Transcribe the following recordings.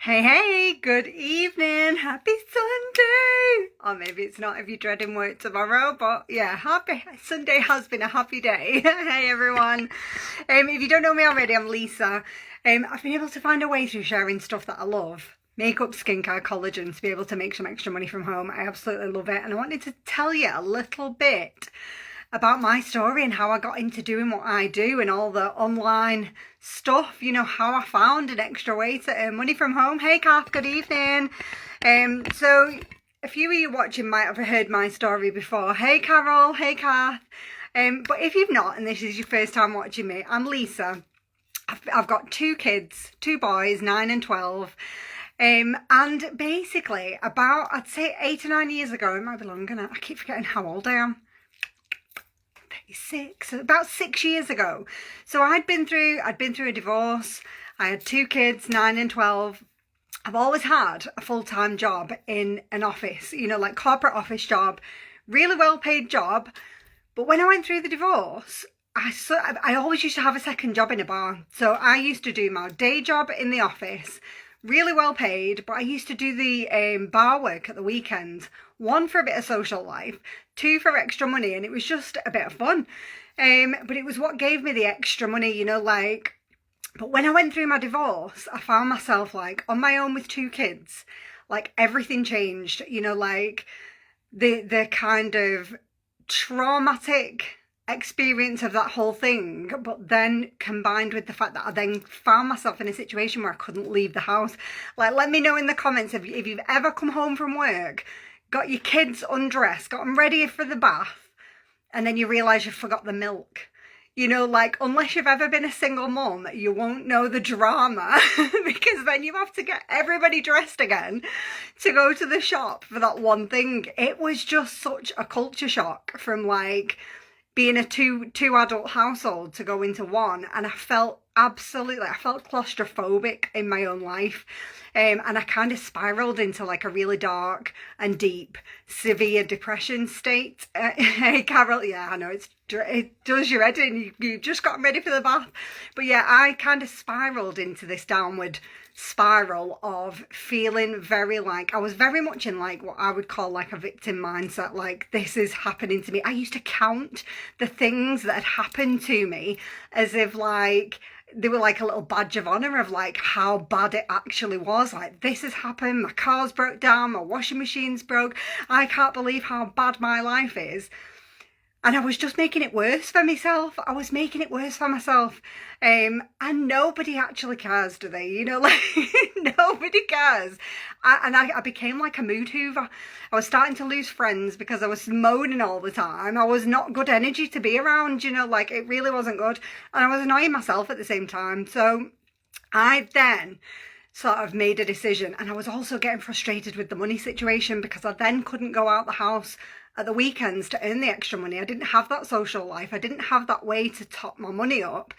Hey, good evening. Happy Sunday. Or maybe it's not if you're dreading work tomorrow, but yeah, happy Sunday has been a happy day. Hey everyone. If you don't know me already, I'm Lisa. I've been able to find a way through sharing stuff that I love. Makeup, skincare, collagen, to be able to make some extra money from home. I absolutely love it. And I wanted to tell you a little bit about my story and how I got into doing what I do and all the online stuff, how I found an extra way to earn money from home. Hey Kath, good evening. So a few of you watching might have heard my story before. Hey Carol, hey Kath. But if you've not, and this is your first time watching me, I'm Lisa. I've got two kids, two boys, 9 and 12. And basically about, I'd say 8 or 9 years ago, it might be longer now, I keep forgetting how old I am. About 6 years ago. So I'd been through a divorce. I had two kids, 9 and 12. I've always had a full-time job in an office, like corporate office job, really well-paid job. But when I went through the divorce, I always used to have a second job in a bar. So I used to do my day job in the office, really well paid, but I used to do the bar work at the weekend. One, for a bit of social life, two, for extra money, and it was just a bit of fun. But it was what gave me the extra money, but when I went through my divorce, I found myself on my own with two kids. Everything changed, the kind of traumatic experience of that whole thing, but then combined with the fact that I then found myself in a situation where I couldn't leave the house. Let me know in the comments if you've ever come home from work, got your kids undressed, got them ready for the bath, and then you realise you forgot the milk. Unless you've ever been a single mum, you won't know the drama because then you have to get everybody dressed again to go to the shop for that one thing. It was just such a culture shock from being a two adult household to go into one, and I felt claustrophobic in my own life, and I kind of spiraled into a really dark and deep severe depression state. Hey Carol, yeah, I know it does your head in. You've just gotten ready for the bath, but yeah, I kind of spiraled into this downward spiral of feeling I was very much in what I would call a victim mindset. This is happening to me. I used to count the things that had happened to me as if they were a little badge of honor of how bad it actually was. This has happened, my car's broke down, my washing machine's broke, I can't believe how bad my life is. And I was just making it worse for myself. And nobody actually cares, do they? Nobody cares. I became a mood hoover. I was starting to lose friends because I was moaning all the time. I was not good energy to be around, it really wasn't good. And I was annoying myself at the same time. So I then sort of made a decision, and I was also getting frustrated with the money situation because I then couldn't go out the house at the weekends to earn the extra money. I didn't have that social life. I didn't have that way to top my money up.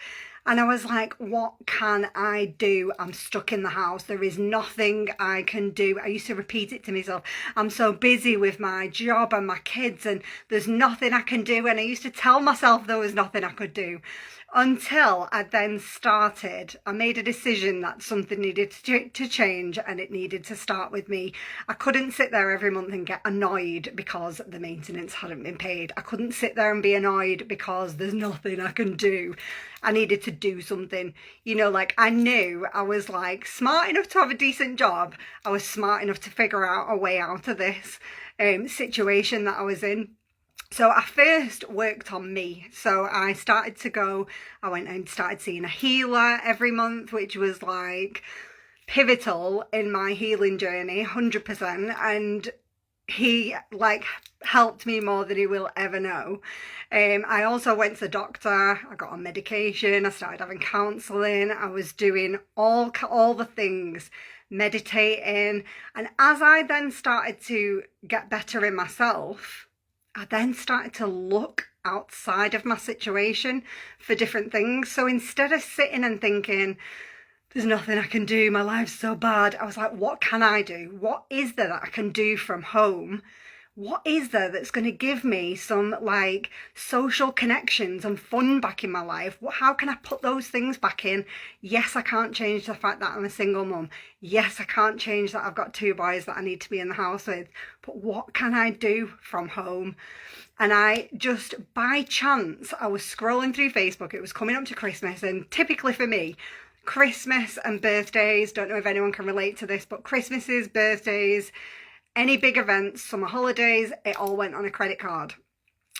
And I was like, what can I do? I'm stuck in the house. There is nothing I can do. I used to repeat it to myself. I'm so busy with my job and my kids, and there's nothing I can do. And I used to tell myself there was nothing I could do. Until I then I made a decision that something needed to change, and it needed to start with me. I couldn't sit there every month and get annoyed because the maintenance hadn't been paid. I couldn't sit there and be annoyed because there's nothing I can do. I needed to do something. I knew I was smart enough to have a decent job. I was smart enough to figure out a way out of this situation that I was in. So I first worked on me. So I went and started seeing a healer every month, which was pivotal in my healing journey, 100%. And he helped me more than he will ever know. I also went to the doctor. I got on medication. I started having counselling. I was doing all the things, meditating. And as I then started to get better in myself, I then started to look outside of my situation for different things. So instead of sitting and thinking, there's nothing I can do, my life's so bad, I was like, what can I do? What is there that I can do from home what is there that's going to give me some like social connections and fun back in my life? How can I put those things back in? Yes, I can't change the fact that I'm a single mum. Yes, I can't change that I've got 2 boys that I need to be in the house with. But what can I do from home? And I just, by chance, I was scrolling through Facebook. It was coming up to Christmas, and typically for me, Christmas and birthdays, don't know if anyone can relate to this, but Christmases, birthdays, any big events, summer holidays, it all went on a credit card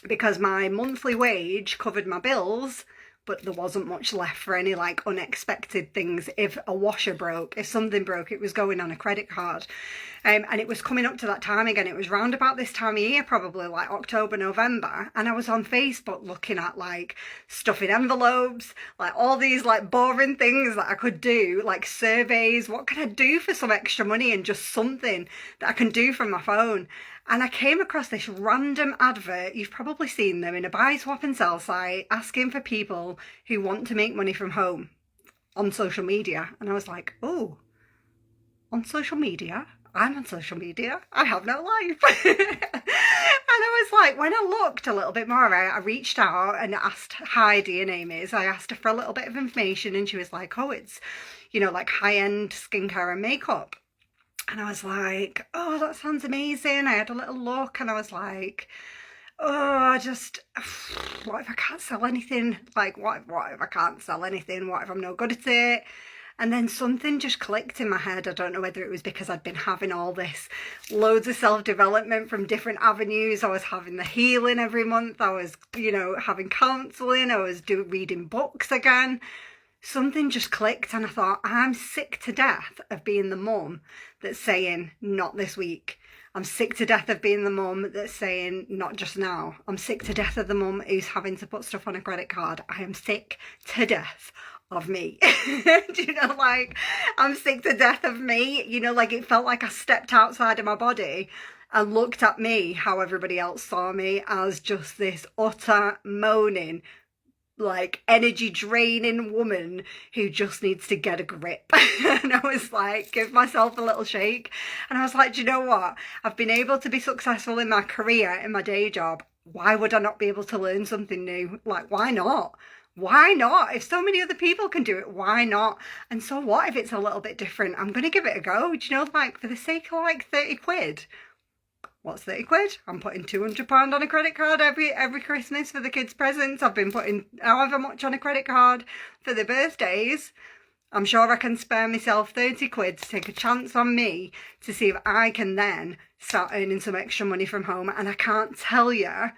because my monthly wage covered my bills, but there wasn't much left for any like unexpected things. If a washer broke, if something broke, it was going on a credit card. And it was coming up to that time again. It was round about this time of year, probably like October, November. And I was on Facebook looking at like stuff in envelopes, like all these like boring things that I could do, like surveys. What can I do for some extra money and just something that I can do from my phone? And I came across this random advert, you've probably seen them, in a buy, swap and sell site, asking for people who want to make money from home on social media. And I was like, oh, on social media? I'm on social media. I have no life. And I was like, when I looked a little bit more, I reached out and asked Heidi, her name is, I asked her for a little bit of information, and she was like, oh, it's, you know, like high-end skincare and makeup. And I was like, oh, that sounds amazing. I had a little look and I was like, oh, what if I can't sell anything? Like, what if I can't sell anything? What if I'm no good at it? And then something just clicked in my head. I don't know whether it was because I'd been having all this loads of self-development from different avenues. I was having the healing every month. I was, you know, having counselling. I was reading books again. Something just clicked and I thought, I'm sick to death of being the mum that's saying, not this week. I'm sick to death of being the mum that's saying, not just now. I'm sick to death of the mum who's having to put stuff on a credit card. I am sick to death of me. Do you know, like, I'm sick to death of me. You know, like, it felt like I stepped outside of my body and looked at me, how everybody else saw me, as just this utter moaning, like energy draining woman who just needs to get a grip. And I was like, give myself a little shake. And I was like, do you know what? I've been able to be successful in my career, in my day job. Why would I not be able to learn something new? Like, why not? Why not? If so many other people can do it, why not? And so what if it's a little bit different? I'm going to give it a go. Do you know, like, for the sake of like 30 quid, what's 30 quid? I'm putting £200 on a credit card every Christmas for the kids' presents. I've been putting however much on a credit card for the birthdays. I'm sure I can spare myself 30 quid to take a chance on me to see if I can then start earning some extra money from home. And I can't tell you,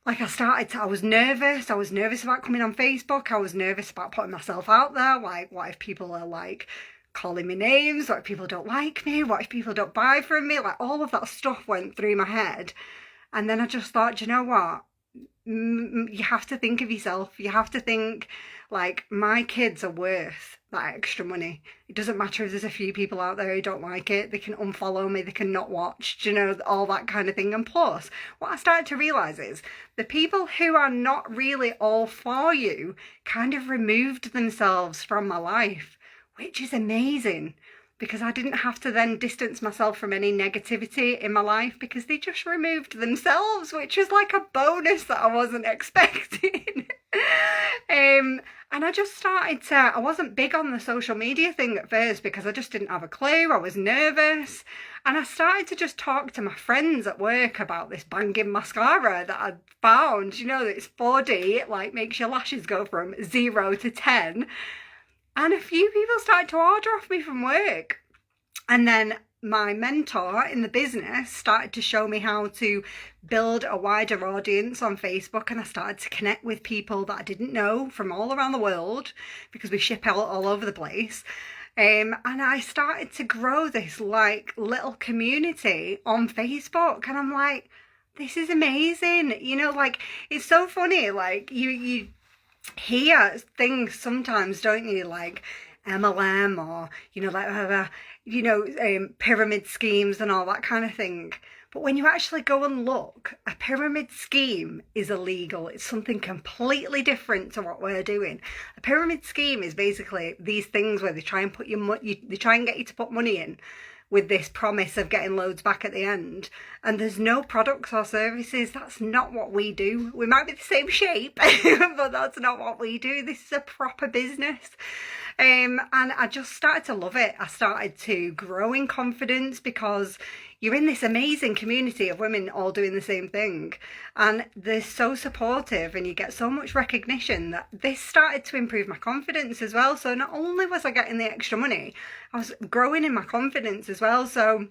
like, I was nervous. I was nervous about coming on Facebook. I was nervous about putting myself out there. Like, what if people are like calling me names? What if people don't like me? What if people don't buy from me? Like, all of that stuff went through my head. And then I just thought, do you know what? You have to think of yourself. You have to think, like, my kids are worth that extra money. It doesn't matter if there's a few people out there who don't like it. They can unfollow me. They can not watch, do you know, all that kind of thing. And plus, what I started to realise is the people who are not really all for you kind of removed themselves from my life, which is amazing, because I didn't have to then distance myself from any negativity in my life because they just removed themselves, which was like a bonus that I wasn't expecting. And I just started to, I wasn't big on the social media thing at first because I just didn't have a clue. I was nervous. And I started to just talk to my friends at work about this banging mascara that I'd found. You know, that it's 4D, it like makes your lashes go from 0 to 10. And a few people started to order off me from work. And then my mentor in the business started to show me how to build a wider audience on Facebook, and I started to connect with people that I didn't know from all around the world because we ship out all over the place. And I started to grow this like little community on Facebook, and I'm like, this is amazing. You know, like, it's so funny, like you hear things sometimes, don't you, like MLM or, you know, like pyramid schemes and all that kind of thing. But when you actually go and look, a pyramid scheme is illegal. It's something completely different to what we're doing. A pyramid scheme is basically these things where they try and put they try and get you to put money in with this promise of getting loads back at the end. And there's no products or services. That's not what we do. We might be the same shape, but that's not what we do. This is a proper business. And I just started to love it. I started to grow in confidence because you're in this amazing community of women all doing the same thing, and they're so supportive and you get so much recognition that this started to improve my confidence as well. So not only was I getting the extra money, I was growing in my confidence as well. So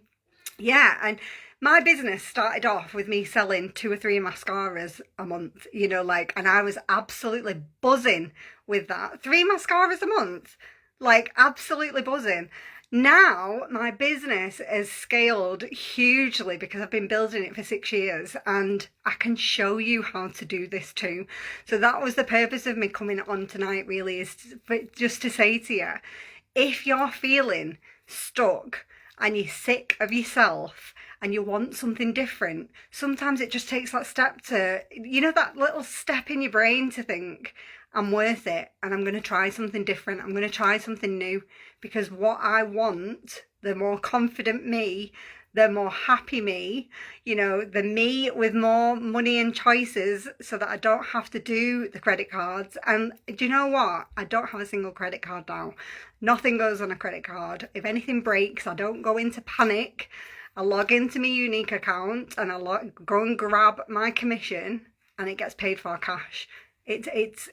yeah, and my business started off with me selling 2 or 3 mascaras a month, you know, like, and I was absolutely buzzing with that. 3 mascaras a month, like absolutely buzzing. Now my business has scaled hugely because I've been building it for 6 years, and I can show you how to do this too. So that was the purpose of me coming on tonight, really, is just to say to you, if you're feeling stuck and you're sick of yourself and you want something different, sometimes it just takes that step to, you know, that little step in your brain to think, I'm worth it and I'm going to try something different. I'm going to try something new, because what I want, the more confident me, the more happy me, you know, the me with more money and choices, so that I don't have to do the credit cards. And do you know what? I don't have a single credit card now. Nothing goes on a credit card. If anything breaks, I don't go into panic. I log into my unique account and I go and grab my commission, and it gets paid for cash. It's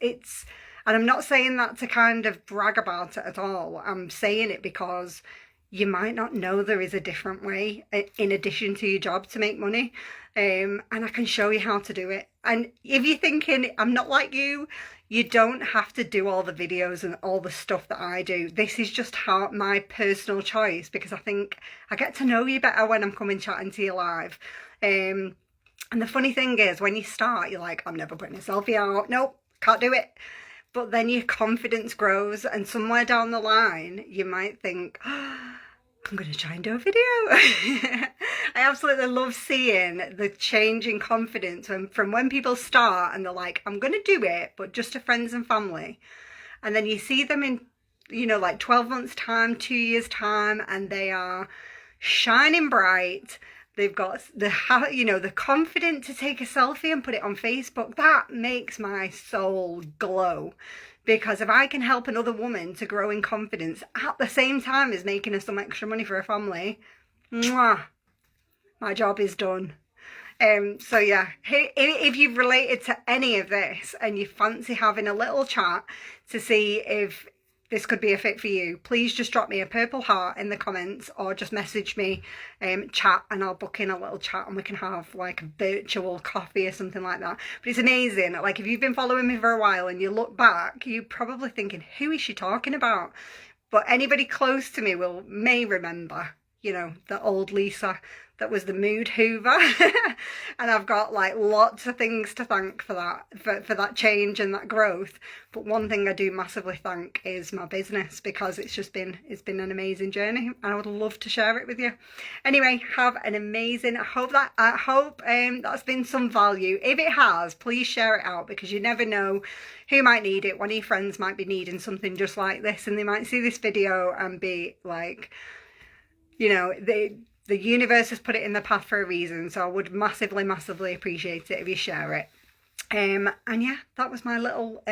and I'm not saying that to kind of brag about it at all. I'm saying it because you might not know there is a different way in addition to your job to make money. And I can show you how to do it. And if you're thinking, I'm not like you don't have to do all the videos and all the stuff that I do. This is just how my personal choice, because I think I get to know you better when I'm coming chatting to you live. And the funny thing is, when you start, you're like, I'm never putting a selfie out. Nope, can't do it. But then your confidence grows, and somewhere down the line, you might think, oh, I'm going to try and do a video. I absolutely love seeing the change in confidence from when people start and they're like, I'm going to do it, but just to friends and family. And then you see them in, you know, like 12 months time, 2 years time, and they are shining bright. They've got the, you know, the confidence to take a selfie and put it on Facebook. That makes my soul glow, because if I can help another woman to grow in confidence at the same time as making her some extra money for her family, mwah, my job is done. So yeah, if you've related to any of this and you fancy having a little chat to see if this could be a fit for you, please just drop me a purple heart in the comments, or just message me, chat, and I'll book in a little chat and we can have like a virtual coffee or something like that. But it's amazing, like if you've been following me for a while and you look back, you're probably thinking, who is she talking about? But anybody close to me may remember, you know, the old Lisa that was the mood hoover. And I've got like lots of things to thank for that, for that change and that growth. But one thing I do massively thank is my business, because it's been an amazing journey, and I would love to share it with you. Anyway, have an amazing, I hope that's been some value. If it has, please share it out, because you never know who might need it. One of your friends might be needing something just like this, and they might see this video and be like, you know, the universe has put it in the path for a reason. So I would massively, massively appreciate it if you share it. And yeah, that was my little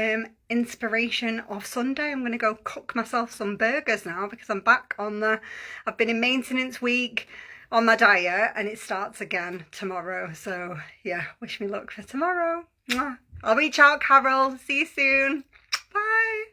inspiration of Sunday. I'm going to go cook myself some burgers now, because I'm back on I've been in maintenance week on my diet, and it starts again tomorrow. So yeah, wish me luck for tomorrow. Mwah. I'll reach out, Carol. See you soon. Bye.